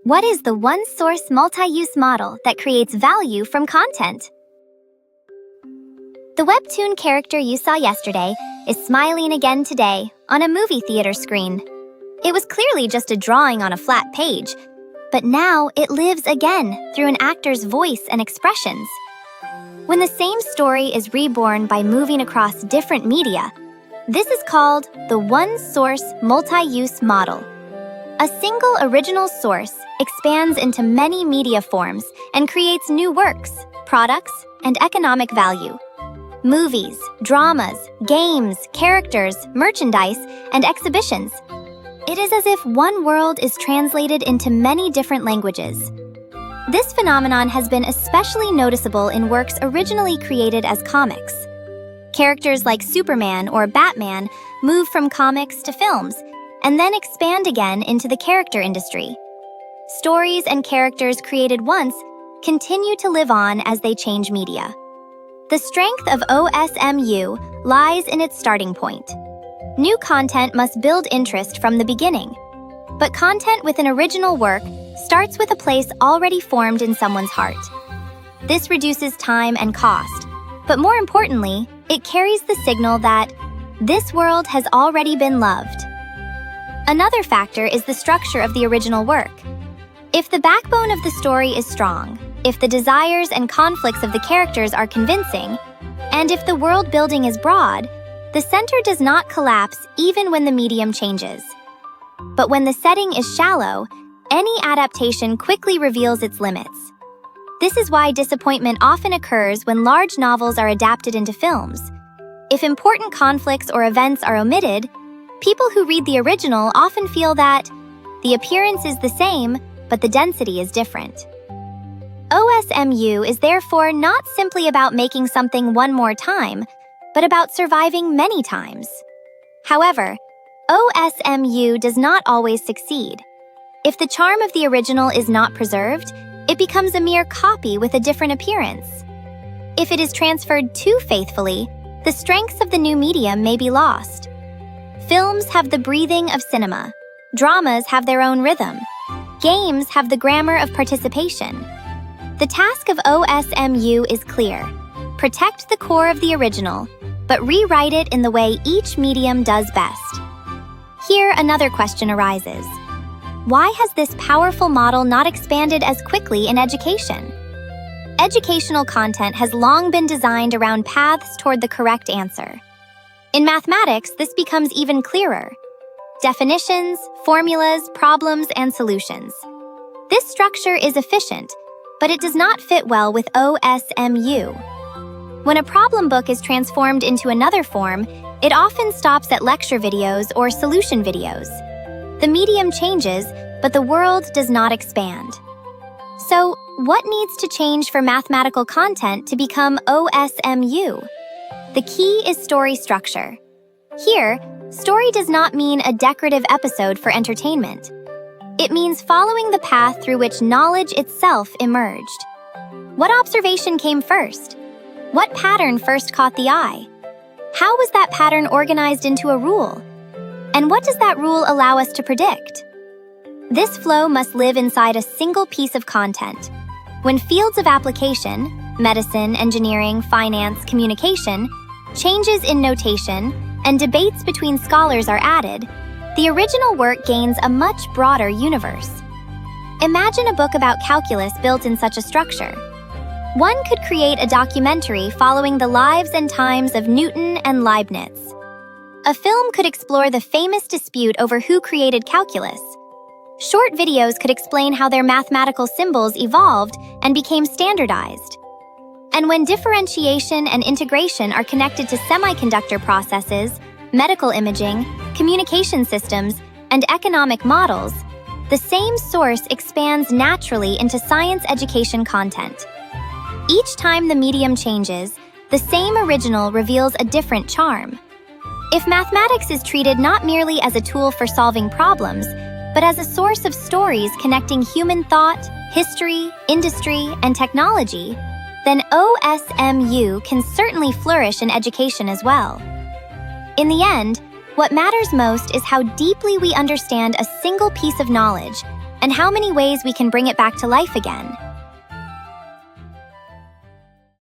What is the one-source multi-use model that creates value from content? The webtoon character you saw yesterday is smiling again today on a movie theater screen. It was clearly just a drawing on a flat page, but now it lives again through an actor's voice and expressions. When the same story is reborn by moving across different media, this is called the one-source multi-use model. A single original source expands into many media forms and creates new works, products, and economic value. Movies, dramas, games, characters, merchandise, and exhibitions. It is as if one world is translated into many different languages. This phenomenon has been especially noticeable in works originally created as comics. Characters like Superman or Batman move from comics to films, and then expand again into the character industry. Stories and characters created once continue to live on as they change media. The strength of OSMU lies in its starting point. New content must build interest from the beginning, but content with an original work starts with a place already formed in someone's heart. This reduces time and cost, but more importantly, it carries the signal that this world has already been loved. Another factor is the structure of the original work. If the backbone of the story is strong, if the desires and conflicts of the characters are convincing, and if the world building is broad, the center does not collapse even when the medium changes. But when the setting is shallow, any adaptation quickly reveals its limits. This is why disappointment often occurs when large novels are adapted into films. If important conflicts or events are omitted, people who read the original often feel that the appearance is the same, but the density is different. OSMU is therefore not simply about making something one more time, but about surviving many times. However, OSMU does not always succeed. If the charm of the original is not preserved, it becomes a mere copy with a different appearance. If it is transferred too faithfully, the strengths of the new medium may be lost. Films have the breathing of cinema. Dramas have their own rhythm. Games have the grammar of participation. The task of OSMU is clear. Protect the core of the original, but rewrite it in the way each medium does best. Here, another question arises. Why has this powerful model not expanded as quickly in education? Educational content has long been designed around paths toward the correct answer. In mathematics, this becomes even clearer. Definitions, formulas, problems, and solutions. This structure is efficient, but it does not fit well with OSMU. When a problem book is transformed into another form, it often stops at lecture videos or solution videos. The medium changes, but the world does not expand. So, what needs to change for mathematical content to become OSMU? The key is story structure. Here, story does not mean a decorative episode for entertainment. It means following the path through which knowledge itself emerged. What observation came first? What pattern first caught the eye? How was that pattern organized into a rule? And what does that rule allow us to predict? This flow must live inside a single piece of content. When fields of application, medicine, engineering, finance, communication, changes in notation, and debates between scholars are added, the original work gains a much broader universe. Imagine a book about calculus built in such a structure. One could create a documentary following the lives and times of Newton and Leibniz. A film could explore the famous dispute over who created calculus. Short videos could explain how their mathematical symbols evolved and became standardized. And when differentiation and integration are connected to semiconductor processes, medical imaging, communication systems, and economic models, the same source expands naturally into science education content. Each time the medium changes, the same original reveals a different charm. If mathematics is treated not merely as a tool for solving problems, but as a source of stories connecting human thought, history, industry, and technology, then OSMU can certainly flourish in education as well. In the end, what matters most is how deeply we understand a single piece of knowledge and how many ways we can bring it back to life again.